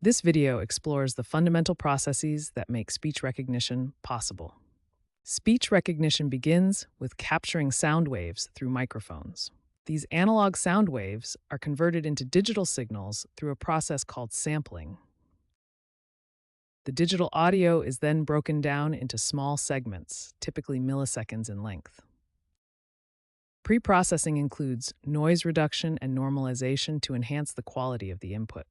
This video explores the fundamental processes that make speech recognition possible. Speech recognition begins with capturing sound waves through microphones. These analog sound waves are converted into digital signals through a process called sampling. The digital audio is then broken down into small segments, typically milliseconds in length. Pre-processing includes noise reduction and normalization to enhance the quality of the input.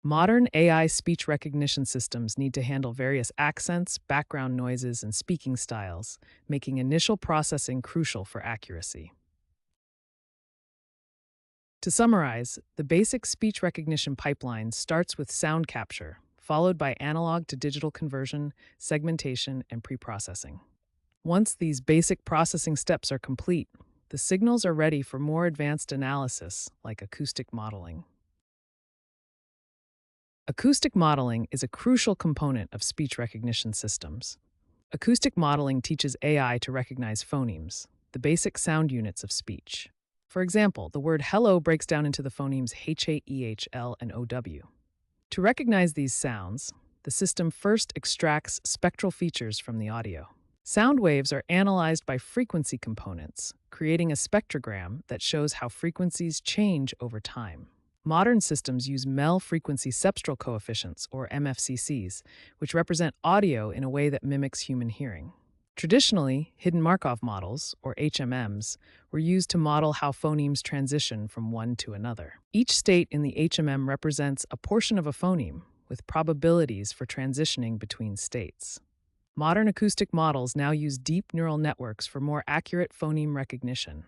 Modern AI speech recognition systems need to handle various accents, background noises, and speaking styles, making initial processing crucial for accuracy. To summarize, the basic speech recognition pipeline starts with sound capture, followed by analog to digital conversion, segmentation, and pre-processing. Once these basic processing steps are complete, the signals are ready for more advanced analysis, like acoustic modeling. Acoustic modeling is a crucial component of speech recognition systems. Acoustic modeling teaches AI to recognize phonemes, the basic sound units of speech. For example, the word hello breaks down into the phonemes H-A-E-H-L and O-W. To recognize these sounds, the system first extracts spectral features from the audio. Sound waves are analyzed by frequency components, creating a spectrogram that shows how frequencies change over time. Modern systems use MEL frequency cepstral coefficients, or MFCCs, which represent audio in a way that mimics human hearing. Traditionally, hidden Markov models, or HMMs, were used to model how phonemes transition from one to another. Each state in the HMM represents a portion of a phoneme, with probabilities for transitioning between states. Modern acoustic models now use deep neural networks for more accurate phoneme recognition.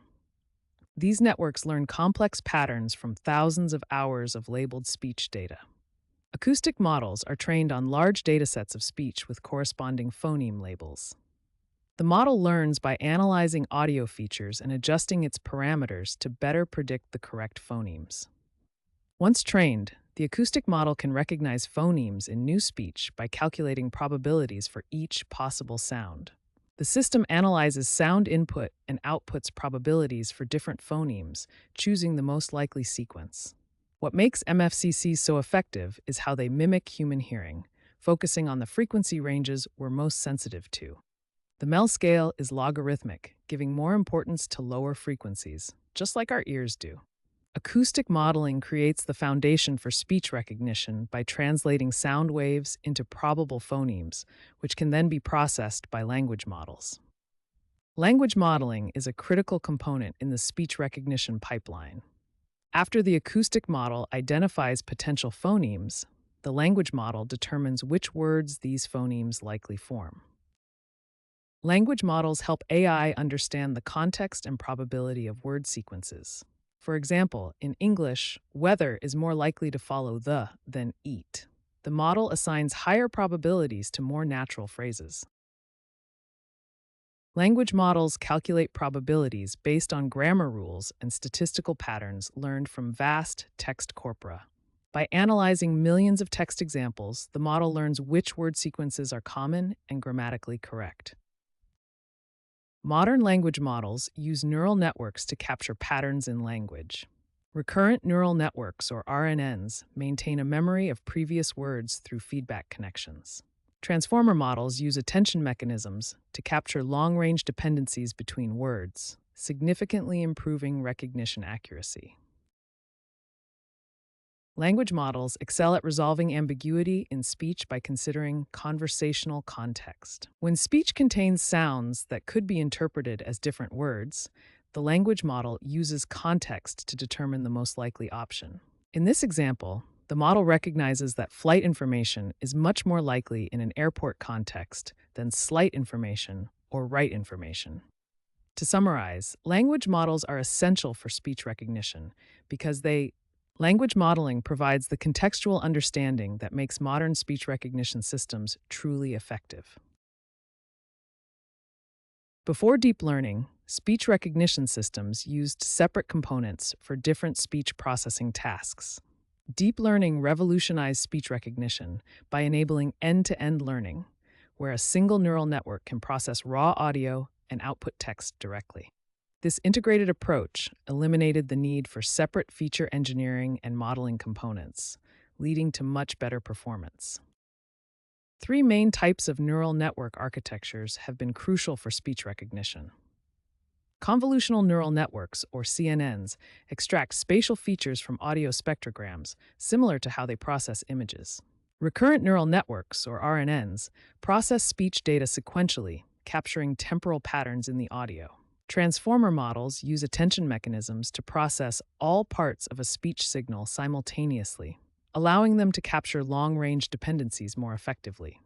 These networks learn complex patterns from thousands of hours of labeled speech data. Acoustic models are trained on large datasets of speech with corresponding phoneme labels. The model learns by analyzing audio features and adjusting its parameters to better predict the correct phonemes. Once trained, the acoustic model can recognize phonemes in new speech by calculating probabilities for each possible sound. The system analyzes sound input and outputs probabilities for different phonemes, choosing the most likely sequence. What makes MFCCs so effective is how they mimic human hearing, focusing on the frequency ranges we're most sensitive to. The MEL scale is logarithmic, giving more importance to lower frequencies, just like our ears do. Acoustic modeling creates the foundation for speech recognition by translating sound waves into probable phonemes, which can then be processed by language models. Language modeling is a critical component in the speech recognition pipeline. After the acoustic model identifies potential phonemes, the language model determines which words these phonemes likely form. Language models help AI understand the context and probability of word sequences. For example, in English, weather is more likely to follow the than eat. The model assigns higher probabilities to more natural phrases. Language models calculate probabilities based on grammar rules and statistical patterns learned from vast text corpora. By analyzing millions of text examples, the model learns which word sequences are common and grammatically correct. Modern language models use neural networks to capture patterns in language. Recurrent neural networks, or RNNs, maintain a memory of previous words through feedback connections. Transformer models use attention mechanisms to capture long-range dependencies between words, significantly improving recognition accuracy. Language models excel at resolving ambiguity in speech by considering conversational context. When speech contains sounds that could be interpreted as different words, the language model uses context to determine the most likely option. In this example, the model recognizes that flight information is much more likely in an airport context than slight information or right information. To summarize, language models are essential for speech recognition because language modeling provides the contextual understanding that makes modern speech recognition systems truly effective. Before deep learning, speech recognition systems used separate components for different speech processing tasks. Deep learning revolutionized speech recognition by enabling end-to-end learning, where a single neural network can process raw audio and output text directly. This integrated approach eliminated the need for separate feature engineering and modeling components, leading to much better performance. Three main types of neural network architectures have been crucial for speech recognition. Convolutional neural networks, or CNNs, extract spatial features from audio spectrograms, similar to how they process images. Recurrent neural networks, or RNNs, process speech data sequentially, capturing temporal patterns in the audio. Transformer models use attention mechanisms to process all parts of a speech signal simultaneously, allowing them to capture long-range dependencies more effectively.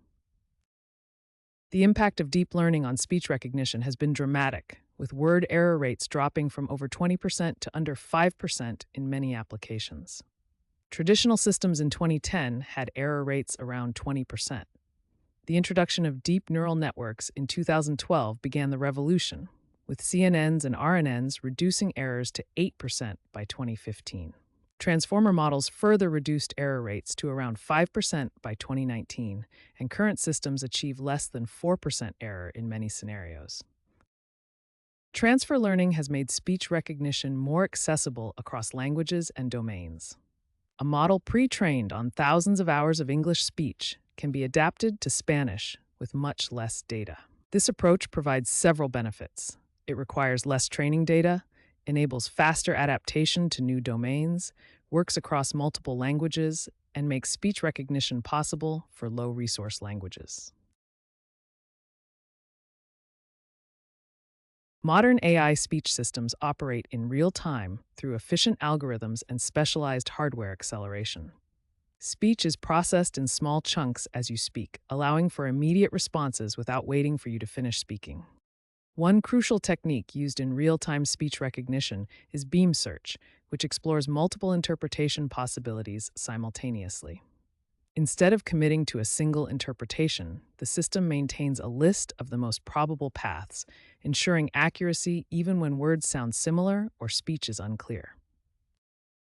The impact of deep learning on speech recognition has been dramatic, with word error rates dropping from over 20% to under 5% in many applications. Traditional systems in 2010 had error rates around 20%. The introduction of deep neural networks in 2012 began the revolution, with CNNs and RNNs reducing errors to 8% by 2015. Transformer models further reduced error rates to around 5% by 2019, and current systems achieve less than 4% error in many scenarios. Transfer learning has made speech recognition more accessible across languages and domains. A model pre-trained on thousands of hours of English speech can be adapted to Spanish with much less data. This approach provides several benefits. It requires less training data, enables faster adaptation to new domains, works across multiple languages, and makes speech recognition possible for low-resource languages. Modern AI speech systems operate in real time through efficient algorithms and specialized hardware acceleration. Speech is processed in small chunks as you speak, allowing for immediate responses without waiting for you to finish speaking. One crucial technique used in real-time speech recognition is beam search, which explores multiple interpretation possibilities simultaneously. Instead of committing to a single interpretation, the system maintains a list of the most probable paths, ensuring accuracy even when words sound similar or speech is unclear.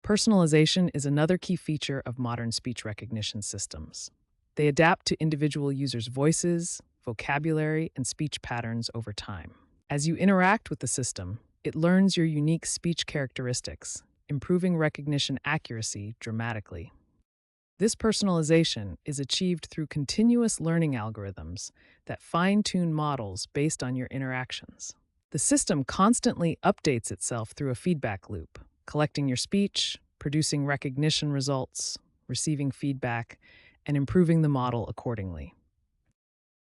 Personalization is another key feature of modern speech recognition systems. They adapt to individual users' voices, vocabulary, and speech patterns over time. As you interact with the system, it learns your unique speech characteristics, improving recognition accuracy dramatically. This personalization is achieved through continuous learning algorithms that fine-tune models based on your interactions. The system constantly updates itself through a feedback loop, collecting your speech, producing recognition results, receiving feedback, and improving the model accordingly.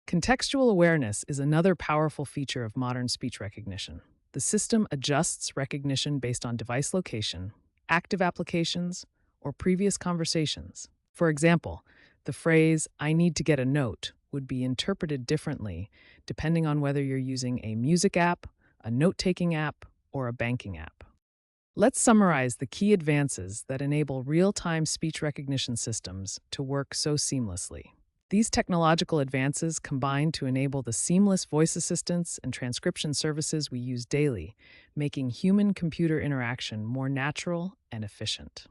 Contextual awareness is another powerful feature of modern speech recognition. The system adjusts recognition based on device location, active applications, or previous conversations. For example, the phrase, "I need to get a note," would be interpreted differently depending on whether you're using a music app, a note-taking app, or a banking app. Let's summarize the key advances that enable real-time speech recognition systems to work so seamlessly. These technological advances combine to enable the seamless voice assistance and transcription services we use daily, making human-computer interaction more natural and efficient.